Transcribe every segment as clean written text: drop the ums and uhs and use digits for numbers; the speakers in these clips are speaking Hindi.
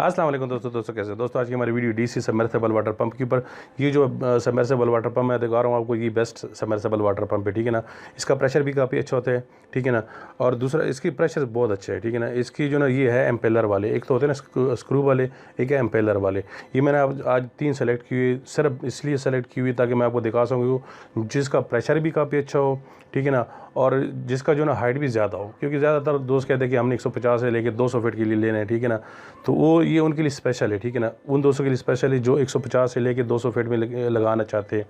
अस्सलाम वालेकुम दोस्तों कैसे दोस्तों। आज की हमारी video DC submersible water pump के ऊपर। ये जो सबमर्सिबल वाटर पंप मैं दिखा रहा हूँ आपको, ये बेस्ट सबमर्सिबल वाटर पंप है, ठीक है ना। इसका प्रेशर भी काफ़ी अच्छा होता है, ठीक है ना। और दूसरा इसकी प्रेशर बहुत अच्छा है, ठीक है ना। इसकी जो ना ये है एम्पेलर वाले, एक तो होते हैं ना स्क्रू वाले, एक है एम्पेलर वाले। ये मैंने आज 3 सेलेक्ट किए, सिर्फ इसलिए सेलेक्ट की हुई ताकि मैं आपको दिखा सकूँ जिसका प्रेशर भी काफ़ी अच्छा हो, ठीक है ना। और जिसका जो ना हाइट भी ज़्यादा हो, क्योंकि ज़्यादातर दोस्त कहते हैं कि हमने 150 से लेकर 200 फीट के लिए लेना है, ठीक है ना। तो वो ये उनके लिए स्पेशल है, ठीक है ना। उन दोस्तों के लिए स्पेशल है जो 150 से लेकर 200 फीट में लगाना चाहते हैं,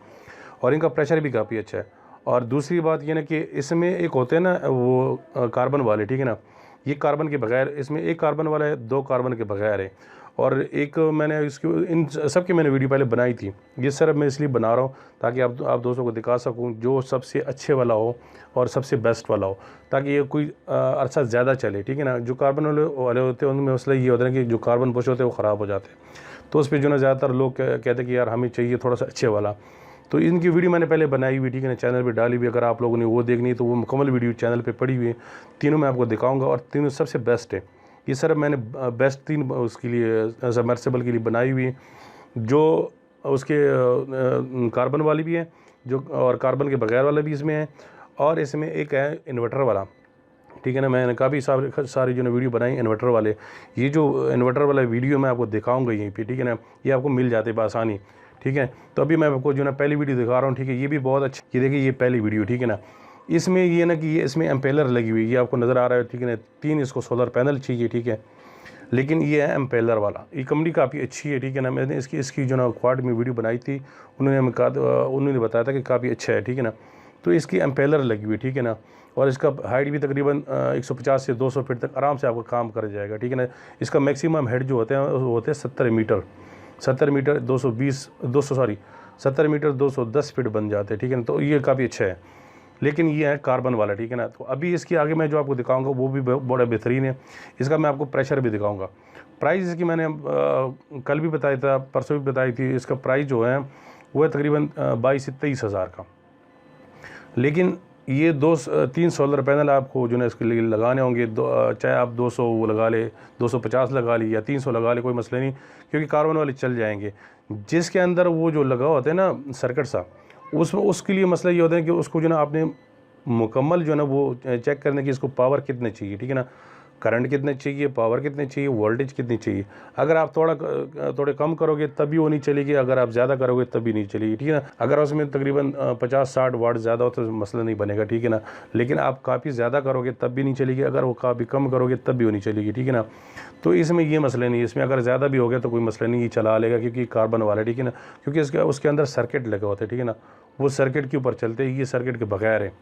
और इनका प्रेशर भी काफ़ी अच्छा है। और दूसरी बात ये ना कि इसमें एक होते हैं ना वो कार्बन वाले, ठीक है ना। ये कार्बन के बगैर, इसमें एक कार्बन वाला है, 2 कार्बन के बगैर है। और एक मैंने इसकी इन सब की मैंने वीडियो पहले बनाई थी। ये सिर्फ मैं इसलिए बना रहा हूँ ताकि आप दोस्तों को दिखा सकूँ जो सबसे अच्छे वाला हो और सबसे बेस्ट वाला हो, ताकि ये कोई अरसा ज़्यादा चले, ठीक है ना। जो कार्बन वाले होते हैं उनमें मसला ये होता है कि जो कार्बन पुश होते हैं वो ख़राब हो जाते हैं। तो उस पर जो ना ज़्यादातर लोग कहते हैं कि यार हमें चाहिए थोड़ा सा अच्छे वाला। तो इनकी वीडियो मैंने पहले बनाई हुई, ठीक है ना, चैनल पे डाली हुई। अगर आप लोगों ने वो देखनी है तो वो मुकम्मल वीडियो चैनल पे पड़ी हुई है। तीनों मैं आपको दिखाऊंगा और तीनों सबसे बेस्ट है। ये सर मैंने बेस्ट 3 उसके लिए सबमर्सिबल के लिए बनाई हुई है, जो उसके कार्बन वाली भी है, जो और कार्बन के बगैर वाला भी इसमें है, और इसमें एक है इन्वर्टर वाला, ठीक है ना। मैंने काफ़ी सारी जो ना वीडियो बनाई इन्वर्टर वाले। ये जो इन्वर्टर वाला वीडियो मैं आपको दिखाऊंगा यहीं पे, ठीक है ना। ये आपको मिल जाते बआसानी, ठीक है। तो अभी मैं आपको जो ना पहली वीडियो दिखा रहा हूँ, ठीक है। ये भी बहुत अच्छी, ये देखिए ये पहली वीडियो, ठीक है ना। इसमें ये ना कि ये इसमें एम्पेलर लगी हुई है, ये आपको नज़र आ रहा है, ठीक है ना। 3 इसको सोलर पैनल चाहिए, ठीक है। लेकिन ये है एम्पेलर वाला। ये कंपनी काफ़ी अच्छी है, ठीक है ना। मैंने इसकी जो ना क्वाड में वीडियो बनाई थी, उन्होंने बताया था कि काफ़ी अच्छा है, ठीक है ना। तो इसकी एम्पेलर लगी हुई, ठीक है ना। और इसका हाइट भी तकरीबन 150 से 200 फीट तक आराम से आपका काम कर जाएगा, ठीक है ना। इसका मैक्सिमम हेड जो होते हैं वो होते हैं 70 मीटर, 70 मीटर 70 मीटर 210 फीट बन जाते हैं, ठीक है ना। तो ये काफ़ी अच्छा है, लेकिन ये है कार्बन वाला, ठीक है ना। तो अभी इसकी आगे मैं जो आपको दिखाऊंगा वो भी बड़ा बेहतरीन है। इसका मैं आपको प्रेशर भी दिखाऊंगा। प्राइस इसकी मैंने कल भी बताया था, परसों भी बताई थी। इसका प्राइस जो है वो है तकरीबन 22 से 23 हज़ार का। लेकिन ये 3 सोलर पैनल आपको जो है इसके लिए लगाने होंगे। चाहे आप 200 वो लगा ले, 250 लगा ली या 300 लगा ले, कोई मसला नहीं, क्योंकि कार्बन वाले चल जाएंगे। जिसके अंदर वो जो लगा होता है ना सर्किट सा, उसके लिए मसला ये होता है कि उसको जो ना आपने मुकम्मल जो ना वो चेक करने की इसको पावर कितने चाहिए, ठीक है ना। करंट कितने चाहिए, पावर कितने चाहिए, वोल्टेज कितनी चाहिए। अगर आप थोड़े कम करोगे तभी वो नहीं चलेगी, अगर आप ज़्यादा करोगे तभी नहीं चलेगी, ठीक है ना। अगर उसमें तकरीबन 50-60 वाट ज़्यादा हो तो मसला नहीं बनेगा, ठीक है ना। लेकिन आप काफ़ी ज़्यादा करोगे तब भी नहीं चलेगी, अगर वो काफ़ी कम करोगे तब भी वो नहीं चलेगी, ठीक है ना। तो इसमें ये मसले नहीं है। इसमें अगर ज़्यादा भी हो गया तो कोई मसला नहीं, ये चला लेगा, क्योंकि कार्बन वाला है, ठीक है ना। क्योंकि उसके अंदर सर्किट लगे होते हैं, ठीक है ना। वो सर्किट के ऊपर चलते हैं, ये सर्किट के बगैर है।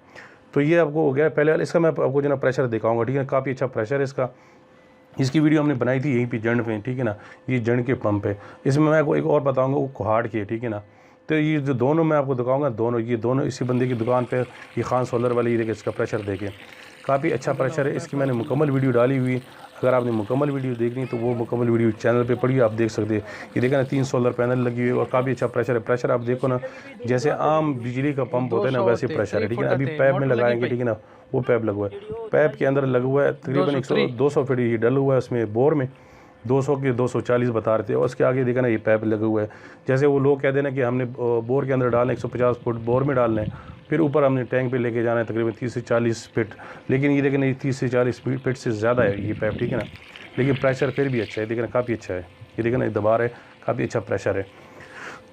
तो ये आपको हो गया पहले वाला। इसका मैं आपको जो ना प्रेशर दिखाऊंगा, ठीक है। काफ़ी अच्छा प्रेशर है इसका। इसकी वीडियो हमने बनाई थी यहीं पे जंड पे, ठीक है ना। ये जंड के पंप है। इसमें मैं आपको एक और बताऊंगा वो कुहाड़ की है, ठीक है ना। तो ये जो दोनों मैं आपको दिखाऊंगा, दोनों इसी बंदे की दुकान पे, ये खान सोलर वाली, ये देखिए इसका प्रेशर देखें, काफ़ी अच्छा प्रेशर है। इसकी मैंने मुकम्मल वीडियो डाली हुई है। अगर आपने मुकम्मल वीडियो देखनी तो वो मुकम्मल वीडियो चैनल पे पड़ी, आप देख सकते हैं। ये देखा ना 3 सोलर पैनल लगी हुई है और काफ़ी अच्छा प्रेशर है। प्रेशर आप देखो ना, जैसे आम बिजली का पंप होता है ना वैसे प्रेशर है, ठीक है ना। अभी पैप में लगाएंगे, ठीक है ना, वो पैप लगा हुआ है, पैप के अंदर लगा हुआ है तकरीबन 200 फीट ये डल हुआ है उसमें बोर में। 200 के 240 बता रहे थे, और उसके आगे देखा ना ये पैप लगा हुआ है। जैसे वो लोग कहते हैं ना कि हमने बोर के अंदर डालना 150 फुट बोर में डालना है, फिर ऊपर हमने टैंक पे लेके जाना है तकरीबन 30 से 40 फीट। लेकिन ये देखें 30 से 40 फीट से ज़्यादा है ये पैप, ठीक है ना। लेकिन प्रेशर फिर भी अच्छा है, देखें ना काफ़ी अच्छा है। ये देखें ना दबार है, काफ़ी अच्छा प्रेशर है।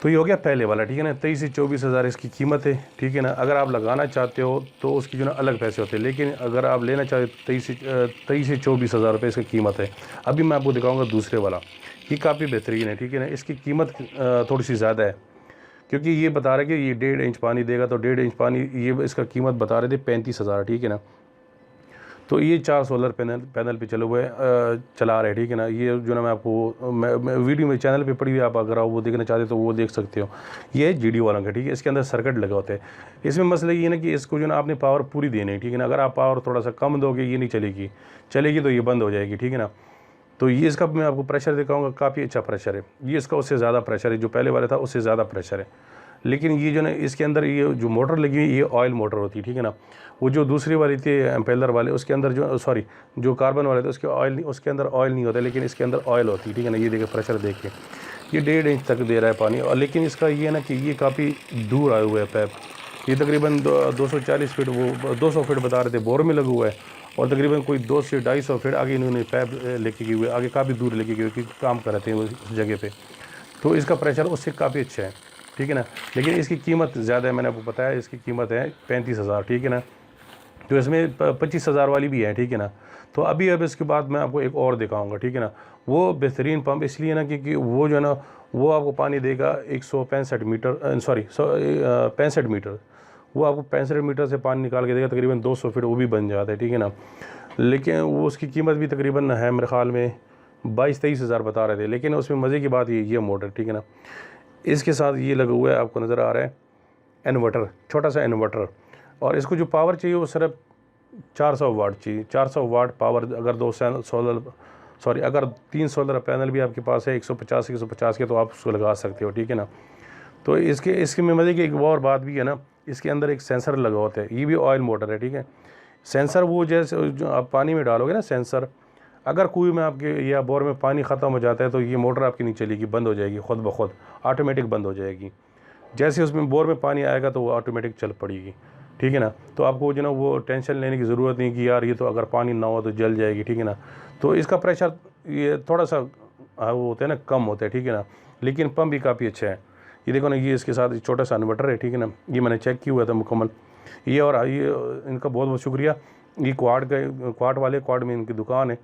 तो ये हो गया पहले वाला, ठीक है ना। 23 से 24 हज़ार इसकी कीमत है, ठीक है ना। अगर आप लगाना चाहते हो तो उसकी जो ना अलग पैसे होते हैं, लेकिन अगर आप लेना चाहते हो 23 से 24 हज़ार रुपये इसकी कीमत है। अभी मैं आपको दिखाऊंगा दूसरे वाला, ये काफ़ी बेहतरीन है, ठीक है ना। इसकी कीमत थोड़ी सी ज़्यादा है, क्योंकि ये बता रहे कि ये 1.5 इंच पानी देगा, तो 1.5 इंच पानी ये इसका कीमत बता रहे थे 35 हज़ार, ठीक है ना। तो ये 4 सोलर पैनल पे चले हुए चला रहे, ठीक है ना। ये जो ना मैं आपको मैं वीडियो में चैनल पे पड़ी हुई, आप अगर वो देखना चाहते हो तो वो देख सकते हो। ये है GD वालों का, ठीक है। इसके अंदर सर्किट लगे होते हैं। इसमें मसला ये ना कि इसको जो ना आपने पावर पूरी देनी है, ठीक है ना। अगर आप पावर थोड़ा सा कम दोगे ये नहीं चलेगी तो ये बंद हो जाएगी, ठीक है ना। तो ये इसका मैं आपको प्रेशर दिखाऊंगा, काफ़ी अच्छा प्रेशर है ये। इसका उससे ज़्यादा प्रेशर है, जो पहले वाला था उससे ज़्यादा प्रेशर है। लेकिन ये जो ना इसके अंदर ये जो मोटर लगी हुई ये ऑयल मोटर होती है, ठीक है ना। वो जो दूसरी वाली थी एम्पेलर वाले उसके अंदर जो कार्बन वाले थे उसके अंदर ऑयल नहीं होता, लेकिन इसके अंदर ऑयल होती है, ठीक है ना। ये देखिए प्रेशर देखिए, ये 1.5 इंच तक दे रहा है पानी। और लेकिन इसका ये है ना कि ये काफ़ी दूर आया हुआ है पैप, ये तकरीबन 240 फीट, वो 200 फीट बता रहे थे बोर में लगा हुआ है, और तकरीबन कोई 200 से 250 फीट आगे इन्होंने पैप लेके गए हुए, आगे काफ़ी दूर लेके गए क्योंकि काम कर रहे थे उस जगह पे। तो इसका प्रेशर उससे काफ़ी अच्छा है, ठीक है ना। लेकिन इसकी कीमत ज़्यादा है, मैंने आपको बताया इसकी कीमत है 35,000, ठीक है ना। तो इसमें 25,000 वाली भी है, ठीक है ना। तो अब इसके बाद मैं आपको एक और दिखाऊंगा, ठीक है ना। वो बेहतरीन पंप इसलिए ना क्योंकि वो जो है ना वो आपको पानी देगा 165 मीटर, 65 मीटर, वो आपको 65 मीटर से पानी निकाल के देगा, तकरीबन 200 फीट वो भी बन जाता है, ठीक है ना। लेकिन वो उसकी कीमत भी तकरीबन है मेरे ख्याल में 22-23 हज़ार बता रहे थे। लेकिन उसमें मज़े की बात ये मोटर, ठीक है ना, इसके साथ ये लगा हुआ है, आपको नज़र आ रहा है इन्वर्टर, छोटा सा इन्वर्टर। और इसको जो पावर चाहिए वो सिर्फ 400 वाट चाहिए, 400 वाट पावर। अगर 3 सोलर पैनल भी आपके पास है 150 के, तो आप उसको लगा सकते हो, ठीक है ना। तो इसके में मज़े की एक और बात भी है ना, इसके अंदर एक सेंसर लगा होता है, ये भी ऑयल मोटर है, ठीक है। सेंसर वो जैसे जो आप पानी में डालोगे ना सेंसर, अगर कुएं में आपके या बोर में पानी ख़त्म हो जाता है तो ये मोटर आपकी नहीं चलेगी, बंद हो जाएगी, खुद ब खुद ऑटोमेटिक बंद हो जाएगी। जैसे उसमें बोर में पानी आएगा तो वो ऑटोमेटिक चल पड़ेगी, ठीक है ना। तो आपको जो ना वो टेंशन लेने की ज़रूरत नहीं कि यार ये तो अगर पानी ना हो तो जल जाएगी, ठीक है ना। तो इसका प्रेशर ये थोड़ा सा वो होता है ना, कम होता है, ठीक है ना। लेकिन पंप भी काफ़ी अच्छा है। ये देखो ना, ये इसके साथ छोटा सा इन्वर्टर है, ठीक है ना। ये मैंने चेक किया हुआ था मुकम्मल। ये इनका बहुत बहुत शुक्रिया। ये क्वाड में इनकी दुकान है,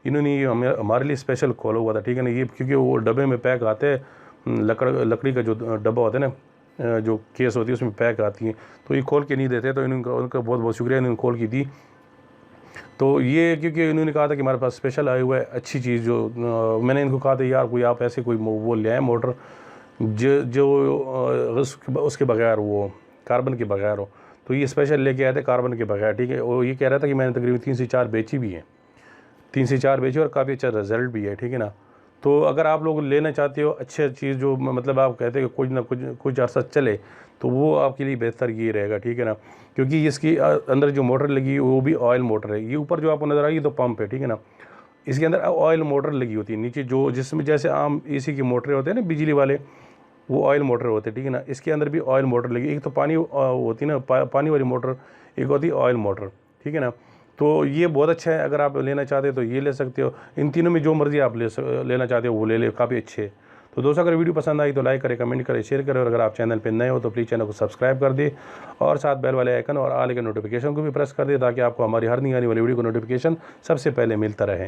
इन्होंने ये हमारे लिए स्पेशल खोला हुआ था, ठीक है ना। ये क्योंकि वो डब्बे में पैक आते हैं, लकड़ी का जो डब्बा होता है ना, जो केस होती है उसमें पैक आती है, तो ये खोल के नहीं देते। तो उनका बहुत बहुत शुक्रिया, इन्होंने खोल की दी। तो ये क्योंकि इन्होंने कहा था कि हमारे पास स्पेशल आया हुआ है अच्छी चीज़, जो मैंने इनको कहा था यार कोई आप ऐसे कोई वो ले आए मोटर जो उसके बगैर, वो कार्बन के बगैर हो। तो ये स्पेशल लेके आए थे कार्बन के बगैर, ठीक है। और ये कह रहा था कि मैंने तकरीबन 3 से 4 बेची भी हैं, 3 से 4 बेची और काफ़ी अच्छा रिजल्ट भी है, ठीक है ना। तो अगर आप लोग लेना चाहते हो अच्छी चीज़, जो मतलब आप कहते हो कि कुछ अर्सा चले, तो वो आपके लिए बेहतर ये रहेगा, ठीक है ना। क्योंकि इसकी अंदर जो मोटर लगी वो भी ऑयल मोटर है। ये ऊपर जो आपको नज़र आई तो पंप है, ठीक है ना। इसके अंदर ऑयल मोटर लगी होती है नीचे, जिसमें जैसे आम एसी की मोटरें होते हैं ना बिजली वाले, वो ऑयल मोटर होते हैं, ठीक है ना। इसके अंदर भी ऑयल मोटर लगी, एक तो पानी होती है ना, पानी वाली मोटर, एक होती है ऑयल मोटर, ठीक है ना। तो ये बहुत अच्छा है, अगर आप लेना चाहते हो तो ये ले सकते हो। इन तीनों में जो मर्ज़ी आप लेना चाहते हो वो ले काफ़ी अच्छे। तो दोस्तों अगर वीडियो पसंद आई तो लाइक करें, कमेंट करें, शेयर करें। और अगर आप चैनल पर नए हो तो प्लीज़ चैनल को सब्सक्राइब कर दें और साथ बेल वाले आइकन और आल के नोटिफिकेशन को भी प्रेस कर दें, ताकि आपको हमारी हर नई आने वाली वीडियो को नोटिफिकेशन सबसे पहले मिलता रहे।